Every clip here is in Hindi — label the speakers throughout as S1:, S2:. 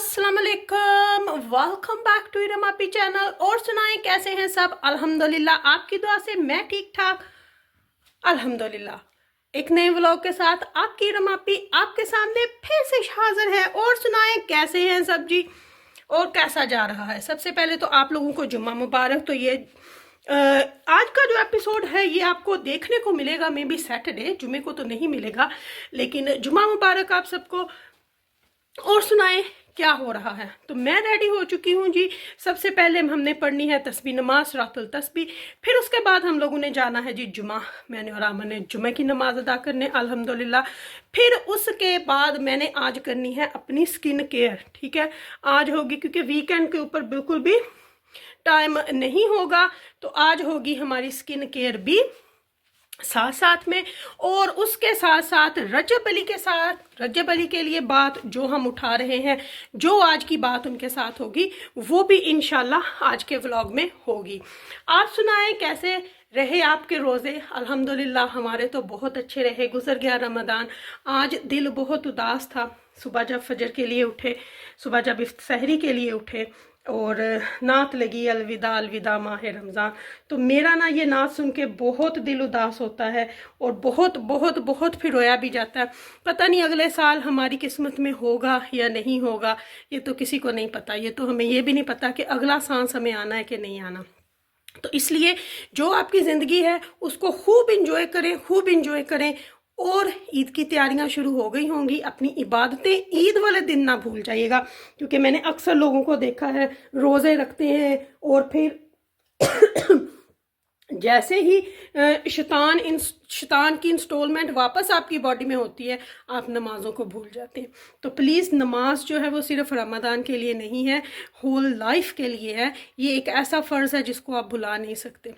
S1: अस्सलाम वालेकुम, वेलकम बैक टू रमापी चैनल। और सुनाएं कैसे हैं सब। अल्हम्दुलिल्लाह, आपकी दुआ से मैं ठीक ठाक अल्हम्दुलिल्लाह। एक नए व्लॉग के साथ आपकी रमापी आपके सामने फिर से हाजिर है। और सुनाएं कैसे हैं सब जी, और कैसा जा रहा है। सबसे पहले तो आप लोगों को जुम्मा मुबारक। तो ये आज का जो एपिसोड है ये आपको देखने को मिलेगा मे बी सैटरडे, जुमे को तो नहीं मिलेगा, लेकिन जुम्मा मुबारक आप सबको। और सुनाएं क्या हो रहा है। तो मैं रेडी हो चुकी हूँ जी। सबसे पहले हमने पढ़नी है तस्बीह नमाज, रातुल तस्बीह। फिर उसके बाद हम लोगों ने जाना है जी जुमा। मैंने और आमन ने जुमे की नमाज अदा करने अल्हम्दुलिल्लाह। फिर उसके बाद मैंने आज करनी है अपनी स्किन केयर। ठीक है, आज होगी क्योंकि वीकेंड के ऊपर बिल्कुल भी टाइम नहीं होगा, तो आज होगी हमारी स्किन केयर भी साथ साथ में। और उसके साथ साथ रजब अली के लिए बात जो हम उठा रहे हैं, जो आज की बात उनके साथ होगी वो भी इंशाल्लाह आज के व्लॉग में होगी। आप सुनाएं कैसे रहे आपके रोज़े। अल्हम्दुलिल्लाह हमारे तो बहुत अच्छे रहे। गुजर गया रमज़ान। आज दिल बहुत उदास था। सुबह जब फजर के लिए उठे, सुबह जब सहरी के लिए उठे और नात लगी अलविदा अलविदा माह रमज़ान, तो मेरा ना ये नात सुन के बहुत दिल उदास होता है और बहुत बहुत बहुत फिर रोया भी जाता है। पता नहीं अगले साल हमारी किस्मत में होगा या नहीं होगा, ये तो किसी को नहीं पता। ये तो हमें ये भी नहीं पता कि अगला सांस हमें आना है कि नहीं आना। तो इसलिए जो आपकी ज़िंदगी है उसको खूब इंजॉय करें, खूब इंजॉय करें। और ईद की तैयारियां शुरू हो गई होंगी। अपनी इबादतें ईद वाले दिन ना भूल जाइएगा, क्योंकि मैंने अक्सर लोगों को देखा है रोज़े रखते हैं और फिर जैसे ही शैतान की इंस्टॉलमेंट वापस आपकी बॉडी में होती है, आप नमाज़ों को भूल जाते हैं। तो प्लीज़ नमाज जो है वो सिर्फ रमज़ान के लिए नहीं है, होल लाइफ के लिए है। ये एक ऐसा फ़र्ज़ है जिसको आप भुला नहीं सकते,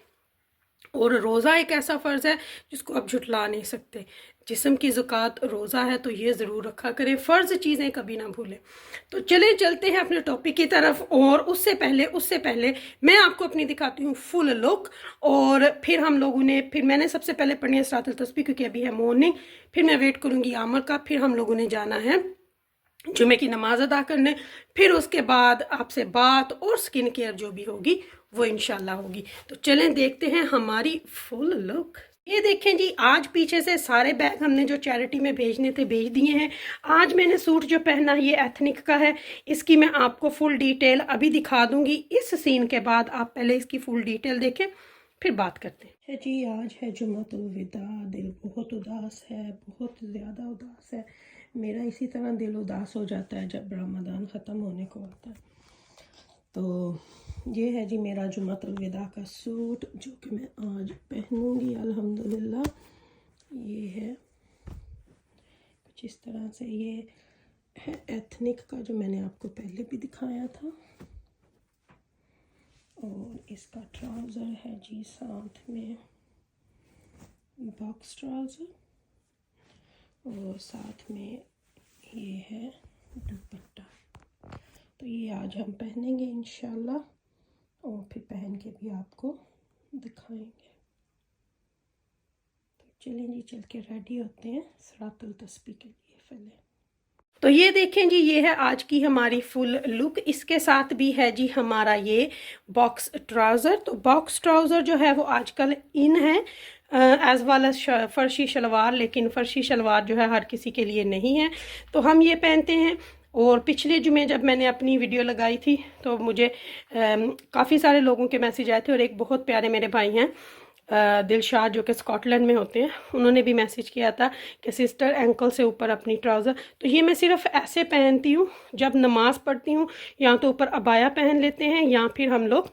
S1: और रोज़ा एक ऐसा फ़र्ज़ है जिसको आप झुटला नहीं सकते। जिस्म की ज़कात रोज़ा है तो ये ज़रूर रखा करें। फ़र्ज़ चीज़ें कभी ना भूलें। तो चले चलते हैं अपने टॉपिक की तरफ। और उससे पहले मैं आपको अपनी दिखाती हूँ फुल लुक। और फिर मैंने सबसे पहले पढ़नी है रातुल तस्बीह, क्योंकि अभी है मॉर्निंग। फिर मैं वेट करूँगी आमर का। फिर हम लोगों ने जाना है जुमे की नमाज अदा करने। फिर उसके बाद आपसे बात और स्किन केयर जो भी होगी वो इंशाल्लाह होगी। तो चलें देखते हैं हमारी फुल लुक। ये देखें जी, आज पीछे से सारे बैग हमने जो चैरिटी में भेजने थे भेज दिए हैं। आज मैंने सूट जो पहना ये एथनिक का है। इसकी मैं आपको फुल डिटेल अभी दिखा दूंगी इस सीन के बाद। आप पहले इसकी फुल डिटेल देखें फिर बात करते हैं जी। आज है जुमातुल विदा। दिल बहुत उदास है, बहुत ज़्यादा उदास है। मेरा इसी तरह दिल उदास हो जाता है जब रमज़ान ख़त्म होने को आता है। तो ये है जी मेरा जुमातुल विदा का सूट जो कि मैं आज पहनूंगी अल्हम्दुलिल्लाह। ये है कुछ इस तरह से। ये है एथनिक का जो मैंने आपको पहले भी दिखाया था। और इसका ट्राउज़र है जी साथ में बॉक्स ट्राउज़र, और साथ में ये है दुपट्टा। तो ये आज हम पहनेंगे इंशाल्लाह, और फिर पहन के भी आपको दिखाएंगे। तो चलें जी, चल के रेडी होते हैं रातुल तस्बीह के लिए पहले। तो ये देखें जी, ये है आज की हमारी फुल लुक। इसके साथ भी है जी हमारा ये बॉक्स ट्राउज़र। तो बॉक्स ट्राउज़र जो है वो आजकल इन है एज वेल एज फर्शी शलवार, लेकिन फर्शी शलवार जो है हर किसी के लिए नहीं है, तो हम ये पहनते हैं। और पिछले जुमे जब मैंने अपनी वीडियो लगाई थी तो मुझे काफ़ी सारे लोगों के मैसेज आए थे, और एक बहुत प्यारे मेरे भाई हैं दिलशाद जो कि स्कॉटलैंड में होते हैं, उन्होंने भी मैसेज किया था कि सिस्टर एंकल से ऊपर अपनी ट्राउज़र। तो ये मैं सिर्फ ऐसे पहनती हूँ जब नमाज़ पढ़ती हूँ, या तो ऊपर अबाया पहन लेते हैं या फिर हम लोग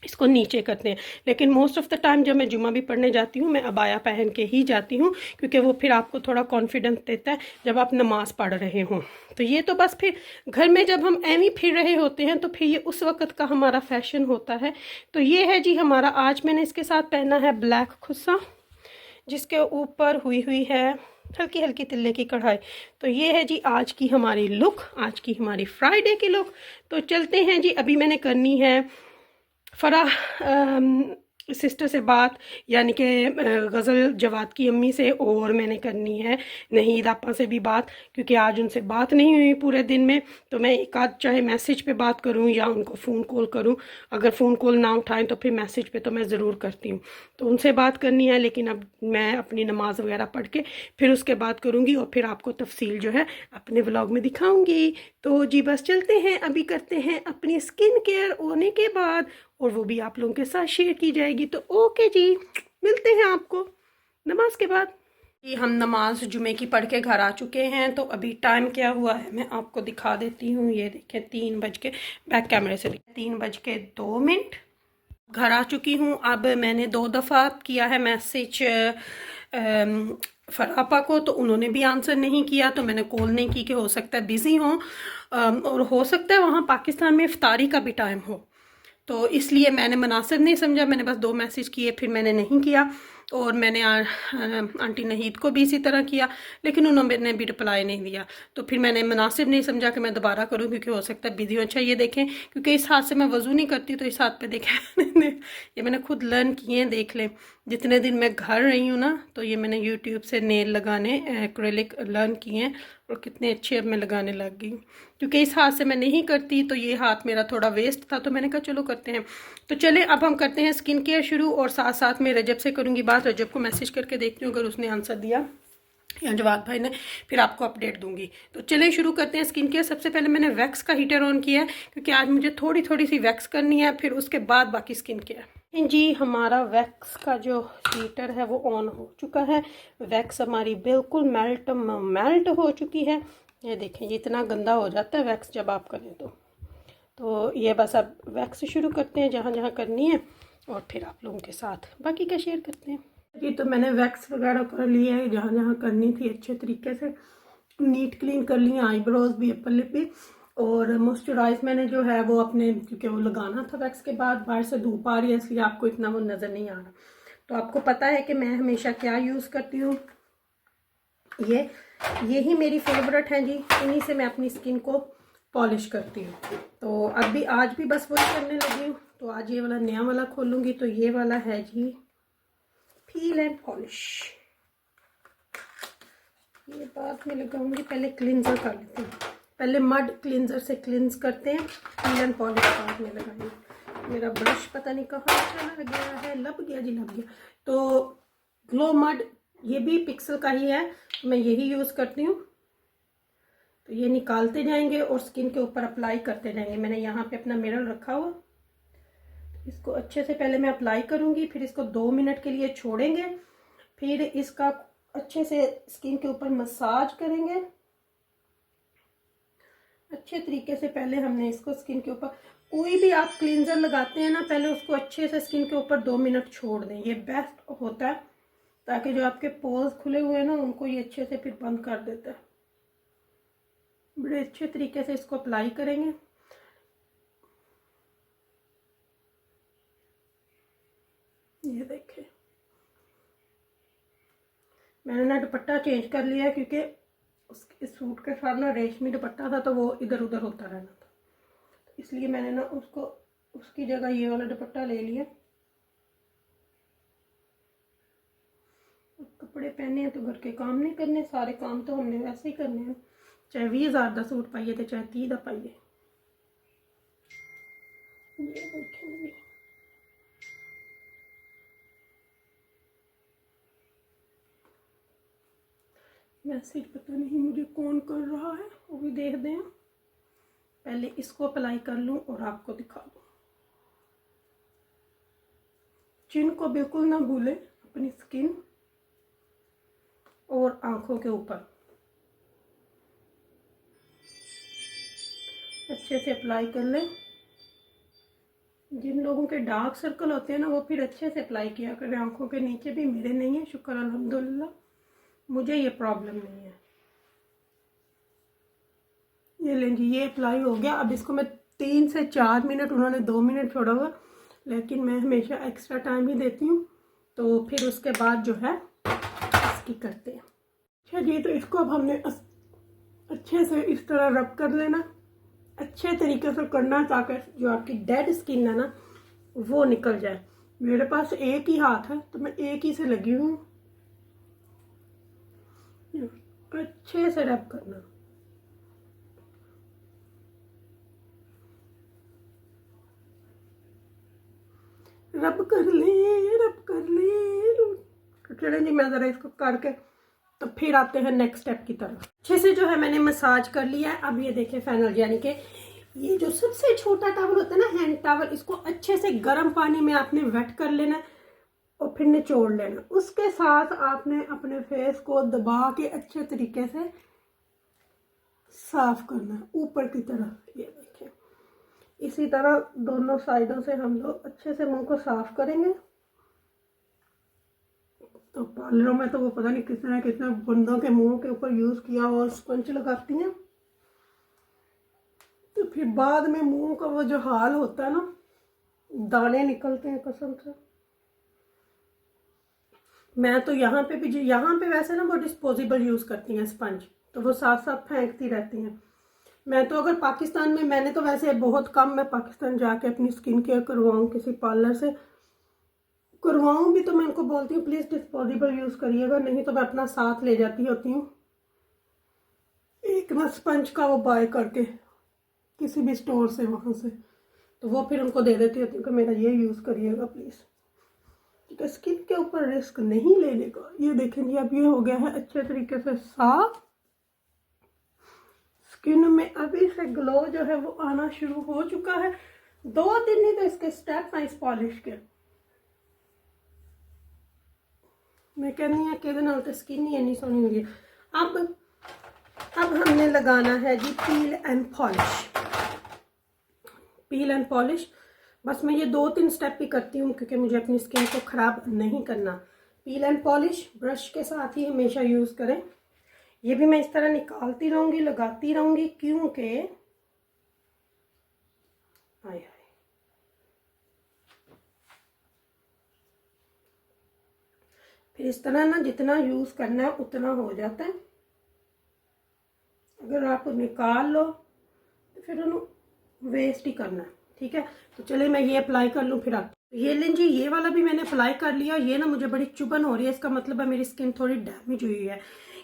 S1: इसको नीचे करते हैं। लेकिन मोस्ट ऑफ़ द टाइम जब मैं जुमा भी पढ़ने जाती हूँ मैं अबाया पहन के ही जाती हूँ, क्योंकि वो फिर आपको थोड़ा कॉन्फिडेंस देता है जब आप नमाज़ पढ़ रहे हों। तो ये तो बस फिर घर में जब हम एवं फिर रहे होते हैं तो फिर ये उस वक़्त का हमारा फैशन होता है। तो ये है जी हमारा। आज मैंने इसके साथ पहना है ब्लैक खुस्सा, जिसके ऊपर हुई है हल्की हल्की तिल्ले की कढ़ाई। तो ये है जी आज की हमारी लुक, आज की हमारी फ्राइडे की लुक। तो चलते हैं जी। अभी मैंने करनी है सिस्टर से बात, यानी कि गज़ल जवाद की अम्मी से, और मैंने करनी है नहीद आपा से भी बात, क्योंकि आज उनसे बात नहीं हुई पूरे दिन में। तो मैं एक आध चाहे मैसेज पे बात करूं या उनको फ़ोन कॉल करूं, अगर फ़ोन कॉल ना उठाएं तो फिर मैसेज पे तो मैं ज़रूर करती हूं। तो उनसे बात करनी है, लेकिन अब मैं अपनी नमाज़ वगैरह पढ़ के फिर उसके बाद करूँगी, और फिर आपको तफसील जो है अपने व्लॉग में दिखाऊँगी। तो जी बस चलते हैं, अभी करते हैं अपनी स्किन केयर होने के बाद, और वो भी आप लोगों के साथ शेयर की जाएगी। तो ओके जी, मिलते हैं आपको नमाज के बाद। जी हम नमाज जुमे की पढ़ के घर आ चुके हैं। तो अभी टाइम क्या हुआ है मैं आपको दिखा देती हूँ। ये देखें 3 बज के, बैक कैमरे से 3:02 घर आ चुकी हूँ। अब मैंने 2 दफ़ा किया है मैसेज फरापा को, तो उन्होंने भी आंसर नहीं किया, तो मैंने कॉल नहीं की कि हो सकता है बिज़ी हों, और हो सकता है वहाँ पाकिस्तान में इफ्तारी का भी टाइम हो, तो इसलिए मैंने मुनासिब नहीं समझा। मैंने बस 2 मैसेज किए, फिर मैंने नहीं किया। और मैंने आंटी नहीद को भी इसी तरह किया, लेकिन उन्होंने भी रिप्लाई नहीं दिया। तो फिर मैंने मुनासिब नहीं समझा कि मैं दोबारा करूं, क्योंकि हो सकता है बिजी हो। अच्छा ये देखें, क्योंकि इस हाथ से मैं वज़ू नहीं करती, तो इस हाथ पे देखें ये मैंने खुद लर्न किए हैं, देख लें। जितने दिन मैं घर रही हूँ ना, तो ये मैंने यूट्यूब से नेल लगाने एक्रेलिक लर्न किए हैं, और कितने अच्छे अब मैं लगाने लग गई। क्योंकि इस हाथ से मैं नहीं करती, तो ये हाथ मेरा थोड़ा वेस्ट था, तो मैंने कहा चलो करते हैं। तो चले अब हम करते हैं स्किन केयर शुरू, और साथ साथ में रजब से करूँगी बात। रजब को मैसेज करके देखती हूँ, अगर उसने आंसर दिया या जवाद भाई ने, फिर आपको अपडेट दूंगी। तो चले शुरू करते हैं स्किन केयर। सबसे पहले मैंने वैक्स का हीटर ऑन किया है, क्योंकि आज मुझे थोड़ी थोड़ी सी वैक्स करनी है, फिर उसके बाद बाकी स्किन केयर। जी हमारा वैक्स का जो हीटर है वो ऑन हो चुका है। वैक्स हमारी बिल्कुल मेल्ट हो चुकी है। ये देखें, ये इतना गंदा हो जाता है वैक्स जब आप करें तो ये बस अब वैक्स शुरू करते हैं जहाँ जहाँ करनी है, और फिर आप लोगों के साथ बाकी का शेयर करते हैं। जी तो मैंने वैक्स वगैरह कर लिया है, जहाँ जहाँ करनी थी अच्छे तरीके से नीट क्लीन कर ली, आईब्रोज भी, अपर लिप भी। और मॉइस्चराइज मैंने जो है वो अपने, क्योंकि वो लगाना था वैक्स के बाद, बाहर से धूप आ रही है इसलिए आपको इतना वो नज़र नहीं आ रहा। तो आपको पता है कि मैं हमेशा क्या यूज़ करती हूँ, यही मेरी फेवरेट है जी। इन्हीं से मैं अपनी स्किन को पॉलिश करती हूँ। तो अभी आज भी बस वही करने लगी हूँ। तो आज ये वाला नया वाला खोलूँगी। तो ये वाला है जी फील एंड पॉलिश, ये बाद में लगाऊंगी, पहले क्लिनजर कर लेती हूँ। पहले मड क्लिनजर से क्लिनज करते हैं, फील एंड पॉलिश बाद में लगाएंगे। मेरा ब्रश पता नहीं कहाँ चला गया है, लब गया जी, लब गया। तो ग्लो मड, ये भी पिक्सल का ही है, मैं यही यूज़ करती हूँ। तो ये निकालते जाएंगे और स्किन के ऊपर अप्लाई करते जाएंगे। मैंने यहाँ पे अपना मिरर रखा हुआ, इसको अच्छे से पहले मैं अप्लाई करूँगी, फिर इसको 2 मिनट के लिए छोड़ेंगे, फिर इसका अच्छे से स्किन के ऊपर मसाज करेंगे अच्छे तरीके से। पहले हमने इसको स्किन के ऊपर, कोई भी आप क्लींजर लगाते हैं ना, पहले उसको अच्छे से स्किन के ऊपर 2 मिनट छोड़ दें, ये बेस्ट होता है, ताकि जो आपके पोर्स खुले हुए हैं ना उनको ये अच्छे से फिर बंद कर देता है। बड़े अच्छे तरीके से इसको अप्लाई करेंगे। ये देखें, मैंने ना दुपट्टा चेंज कर लिया है, क्योंकि इस सूट के साथ ना रेशमी दुपट्टा था, तो वो इधर उधर होता रहना था, तो इसलिए मैंने ना उसको, उसकी जगह ये वाला दुपट्टा ले लिया। कपड़े पहने हैं तो घर के काम नहीं करने, सारे काम तो हमने वैसे ही करने हैं, चाहे 20,000 का सूट पाइए तो चाहे 30 का पाइए। ये देखें, मैसेज पता नहीं मुझे कौन कर रहा है, वो भी देख दें। पहले इसको अप्लाई कर लूं और आपको दिखा दूं। चिन को बिल्कुल ना भूलें, अपनी स्किन और आंखों के ऊपर अच्छे से अप्लाई कर लें। जिन लोगों के डार्क सर्कल होते हैं ना, वो फिर अच्छे से अप्लाई किया करें आंखों के नीचे भी। मेरे नहीं है, शुक्र अल्हम्दुलिल्लाह, मुझे ये प्रॉब्लम नहीं है। ये लें जी, ये अप्लाई हो गया। अब इसको मैं 3 से 4 मिनट, उन्होंने 2 मिनट छोड़ा हुआ, लेकिन मैं हमेशा एक्स्ट्रा टाइम ही देती हूँ। तो फिर उसके बाद जो है इसकी करते हैं। अच्छा जी, तो इसको अब हमने अच्छे से इस तरह रब कर लेना, अच्छे तरीके से करना, ताकि जो आपकी डेड स्किन है ना वो निकल जाए। मेरे पास एक ही हाथ है तो मैं एक ही से लगी हूँ। अच्छे से रब करना। रब कर ले, रब कर ले। तो चलें जी, मैं ज़रा इसको करके तो फिर आते हैं नेक्स्ट स्टेप की तरफ। अच्छे से जो है मैंने मसाज कर लिया है। अब ये देखें फाइनल, यानी कि ये जो सबसे छोटा टॉवल होता है ना, हैंड टॉवल, इसको अच्छे से गर्म पानी में आपने वेट कर लेना है और फिर निचोड़ लेना। उसके साथ आपने अपने फेस को दबा के अच्छे तरीके से साफ करना है ऊपर की तरफ। ये देखें, इसी तरह दोनों साइडों से हम लोग अच्छे से मुंह को साफ करेंगे। तो पार्लरों में तो वो पता नहीं कितने बंदों के मुंह के ऊपर यूज किया और स्पंज लगाती हैं, तो फिर बाद में मुंह का वो जो हाल होता है ना, दाने निकलते हैं कसम से। मैं तो यहाँ पे वैसे ना वो डिस्पोजेबल यूज करती हैं स्पंज, तो वो साथ साथ फेंकती रहती हैं। मैं तो अगर पाकिस्तान में, मैंने तो वैसे बहुत कम मैं पाकिस्तान जाके अपनी स्किन केयर करवाऊँ किसी पार्लर से, करवाऊँ भी तो मैं उनको बोलती हूँ प्लीज़ डिस्पोजेबल यूज़ करिएगा, नहीं तो मैं अपना साथ ले जाती होती हूँ एक ना स्पंज का वो बाय करके किसी भी स्टोर से, वहाँ से, तो वो फिर उनको दे देती होती हूँ कि मेरा ये यूज़ करिएगा प्लीज़, क्योंकि स्किन के ऊपर रिस्क नहीं लेने का। ये देखें जी, अब ये हो गया है अच्छे तरीके से साफ। स्किन में अभी से ग्लो जो है वो आना शुरू हो चुका है। 2 दिन ही तो इसके स्टेप हैं इस पॉलिश के। मैं कहनी है कि तो स्किन ही इतनी सोहनी होगी। अब हमने लगाना है जी peel and polish. Peel and polish बस मैं ये 2-3 स्टेप ही करती हूँ क्योंकि मुझे अपनी स्किन को ख़राब नहीं करना। पील एंड पॉलिश ब्रश के साथ ही हमेशा यूज़ करें। ये भी मैं इस तरह निकालती रहूँगी, लगाती रहूँगी, क्योंकि आए फिर इस तरह ना जितना यूज़ करना है उतना हो जाता है। अगर आप निकाल लो तो फिर उन्हें वेस्ट ही करना है। ठीक है, तो चलिए मैं ये अप्लाई कर लूँ फिर आप। ये लें जी, ये वाला भी मैंने अप्लाई कर लिया। ये ना मुझे बड़ी चुभन हो रही है, इसका मतलब है मेरी स्किन थोड़ी डैमेज हुई है,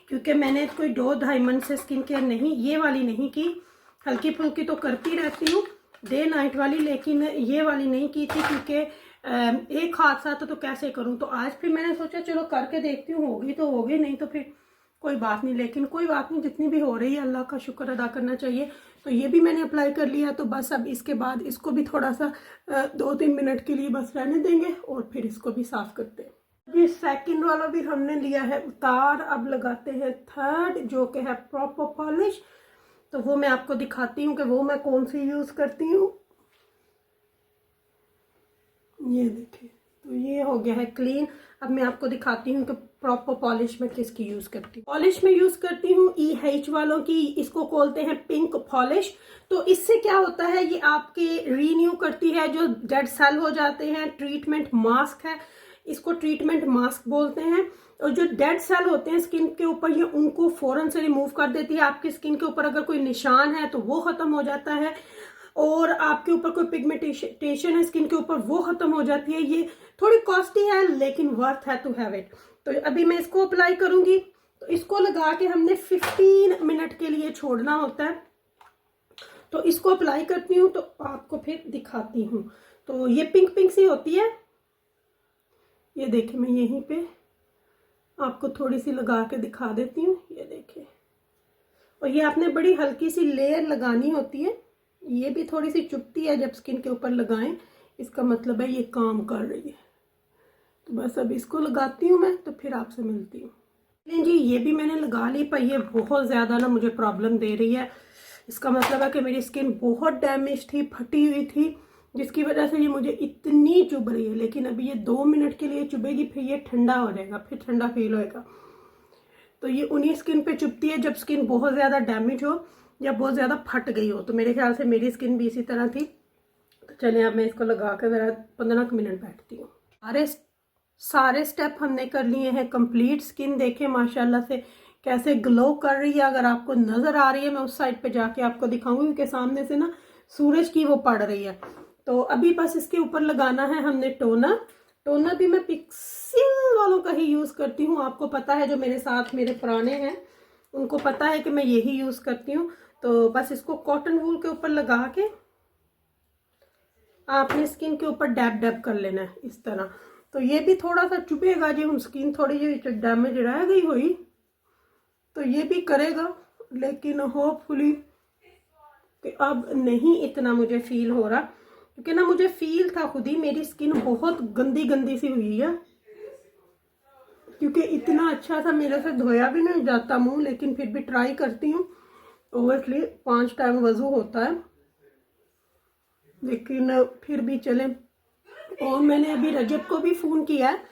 S1: क्योंकि मैंने कोई 2-2.5 मंथ से स्किन केयर नहीं, ये वाली नहीं की। हल्की फुल्की तो करती रहती हूँ डे नाइट वाली, लेकिन ये वाली नहीं की थी क्योंकि एक हादसा तो कैसे करूँ। तो आज फिर मैंने सोचा चलो करके देखती हूँ, होगी तो होगी, नहीं तो फिर कोई बात नहीं। लेकिन कोई बात नहीं, जितनी भी हो रही है अल्लाह का शुक्र अदा करना चाहिए। तो ये भी मैंने अप्लाई कर लिया। तो बस अब इसके बाद इसको भी थोड़ा सा 2-3 मिनट के लिए बस रहने देंगे और फिर इसको भी साफ करते हैं। ये सेकंड वाला भी हमने लिया है उतार। अब लगाते हैं थर्ड, जो कि है प्रॉपर पॉलिश। तो वो मैं आपको दिखाती हूँ कि वो मैं कौन सी यूज़ करती हूँ। ये देखिए, तो ये हो गया है क्लीन। अब मैं आपको दिखाती हूँ कि प्रॉपर पॉलिश में किसकी यूज़ करती हूँ। पॉलिश में यूज़ करती हूँ EH वालों की, इसको बोलते हैं पिंक पॉलिश। तो इससे क्या होता है, ये आपके रीन्यू करती है जो डेड सेल हो जाते हैं। ट्रीटमेंट मास्क है, इसको ट्रीटमेंट मास्क बोलते हैं। और जो डेड सेल होते हैं स्किन के ऊपर, ये उनको फ़ौरन से रिमूव कर देती है। आपकी स्किन के ऊपर अगर कोई निशान है तो वो ख़त्म हो जाता है, और आपके ऊपर कोई पिगमेंटेशन है स्किन के ऊपर वो खत्म हो जाती है। ये थोड़ी कॉस्टली है लेकिन वर्थ है टू हैव इट। तो अभी मैं इसको अप्लाई करूंगी। तो इसको लगा के हमने 15 मिनट के लिए छोड़ना होता है। तो इसको अप्लाई करती हूँ तो आपको फिर दिखाती हूँ। तो ये पिंक पिंक सी होती है, ये देखिए मैं यहीं पे आपको थोड़ी सी लगा के दिखा देती हूँ। ये देखिए, और ये आपने बड़ी हल्की सी लेयर लगानी होती है। ये भी थोड़ी सी चुभती है जब स्किन के ऊपर लगाएं, इसका मतलब है ये काम कर रही है। तो बस अब इसको लगाती हूँ मैं, तो फिर आपसे मिलती हूँ। जी ये भी मैंने लगा ली, पर ये बहुत ज़्यादा ना मुझे प्रॉब्लम दे रही है। इसका मतलब है कि मेरी स्किन बहुत डैमेज थी, फटी हुई थी, जिसकी वजह से ये मुझे इतनी चुभ रही है। लेकिन अभी ये 2 मिनट के लिए चुभेगी, फिर ये ठंडा हो जाएगा, फिर ठंडा फील होएगा। तो ये उन्हीं स्किन पे चुभती है जब स्किन बहुत ज़्यादा डैमेज हो या बहुत ज़्यादा फट गई हो। तो मेरे ख्याल से मेरी स्किन भी इसी तरह थी। तो चलिए अब मैं इसको लगा कर ज़रा 15 मिनट बैठती हूँ। सारे स्टेप हमने कर लिए हैं कंप्लीट। स्किन देखें माशाल्लाह से कैसे ग्लो कर रही है। अगर आपको नज़र आ रही है, मैं उस साइड पे जाके आपको दिखाऊंगी क्योंकि सामने से ना सूरज की वो पड़ रही है। तो अभी बस इसके ऊपर लगाना है हमने टोनर। टोनर भी मैं पिक्सेल वालों का ही यूज़ करती हूँ। आपको पता है, जो मेरे साथ मेरे पुराने हैं उनको पता है कि मैं यही यूज़ करती हूँ। तो बस इसको कॉटन वूल के ऊपर लगा के आपने स्किन के ऊपर डैब डैब कर लेना है इस तरह। तो ये भी थोड़ा सा चुभेगा जी, हम स्किन थोड़ी जी डैमेज रह गई हुई तो ये भी करेगा, लेकिन होपफुली कि अब नहीं इतना मुझे फील हो रहा, क्योंकि ना मुझे फील था खुद ही मेरी स्किन बहुत गंदी गंदी सी हुई है, क्योंकि इतना अच्छा सा मेरे से धोया भी नहीं जाता मुंह, लेकिन फिर भी ट्राई करती हूँ। ओवरली 5 टाइम वजू होता है, लेकिन फिर भी चले। और मैंने अभी रजब को भी फ़ोन किया है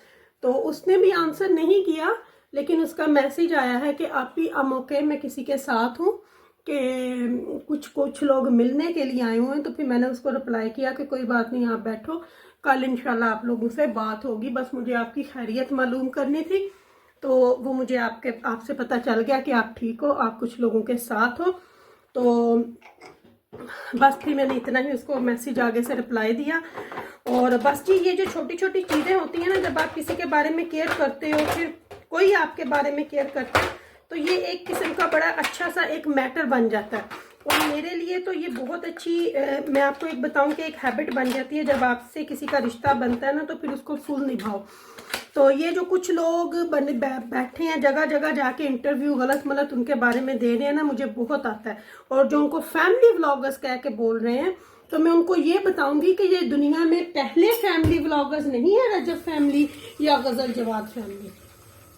S1: तो उसने भी आंसर नहीं किया, लेकिन उसका मैसेज आया है कि आप भी ओके, मैं किसी के साथ हूँ, कि कुछ लोग मिलने के लिए आए हुए हैं। तो फिर मैंने उसको रिप्लाई किया कि कोई बात नहीं, आप बैठो, कल इंशाल्लाह आप लोगों से बात होगी, बस मुझे आपकी खैरियत मालूम करनी थी। तो वो मुझे आपसे पता चल गया कि आप ठीक हो, आप कुछ लोगों के साथ हो। तो बस फिर मैंने इतना ही उसको मैसेज आगे से रिप्लाई दिया। और बस जी, ये जो छोटी छोटी चीज़ें होती हैं ना, जब आप किसी के बारे में केयर करते हो, फिर कोई आपके बारे में केयर करता है, तो ये एक किस्म का बड़ा अच्छा सा एक मैटर बन जाता है। और मेरे लिए तो ये बहुत अच्छी मैं आपको एक बताऊं कि एक हैबिट बन जाती है। जब आपसे किसी का रिश्ता बनता है ना, तो फिर उसको फुल निभाओ। तो ये जो कुछ लोग बैठे हैं जगह जगह जाके इंटरव्यू गलत मलत उनके बारे में दे रहे हैं ना, मुझे बहुत आता है। और जो उनको फैमिली व्लॉगर्स कह के बोल रहे हैं, तो मैं उनको ये बताऊंगी कि ये दुनिया में पहले फैमिली व्लॉगर्स नहीं है रजब फैमिली या Ghazal Jawad family,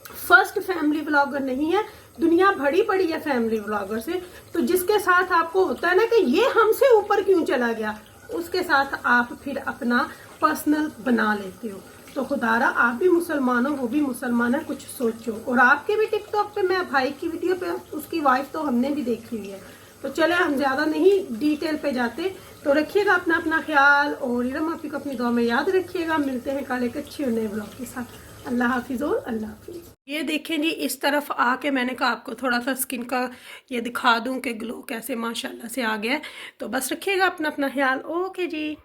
S1: first family vlogger नहीं है। दुनिया भरी पड़ी है फैमिली व्लॉगर से। तो जिसके साथ आपको होता है ना कि ये हमसे ऊपर क्यों चला गया, उसके साथ आप फिर अपना पर्सनल बना लेते हो। तो खुदारा आप भी मुसलमान हो, वो भी मुसलमान है, कुछ सोचो। और आपके भी टिकटॉक पे मैं भाई की वीडियो पे, उसकी वाइफ तो हमने भी देखी हुई है। तो चले हम ज़्यादा नहीं डिटेल पे जाते। तो रखिएगा अपना अपना ख्याल, और इरम आपी को अपनी दुआ में याद रखिएगा। मिलते हैं कल एक अच्छे और नए ब्लॉग के साथ। अल्लाह हाफिज़ और अल्लाह हाफिज़। ये देखें जी, इस तरफ आके मैंने कहा आपको थोड़ा सा स्किन का ये दिखा दूं कि ग्लो कैसे माशाल्लाह से आ गया है। तो बस रखिएगा अपना अपना ख्याल। ओके जी।